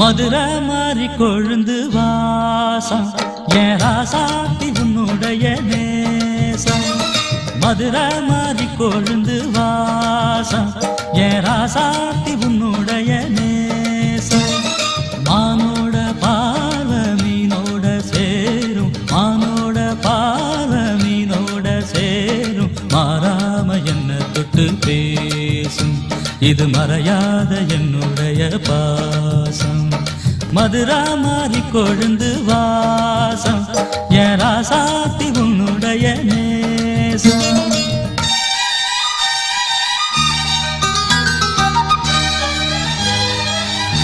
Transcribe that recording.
மதுரை மாறி கொழுந்து வாசம் என் ராசாத்தி உன்னுடைய நேசம். மதுரை மாறி கொழுந்து வாசம் என் ராசாத்தி உன்னுடைய நேசம். மானோட பார்வ மீனோட சேரும், மானோட பார்வ மீனோட சேரும், மாறாம என்ன தொட்டு பேசும், இது மறையாத என்னுடைய பாசம். மதுரை மாறி கொழுந்து வாசம் என் ராசாத்தி உன்னுடைய நேசம்.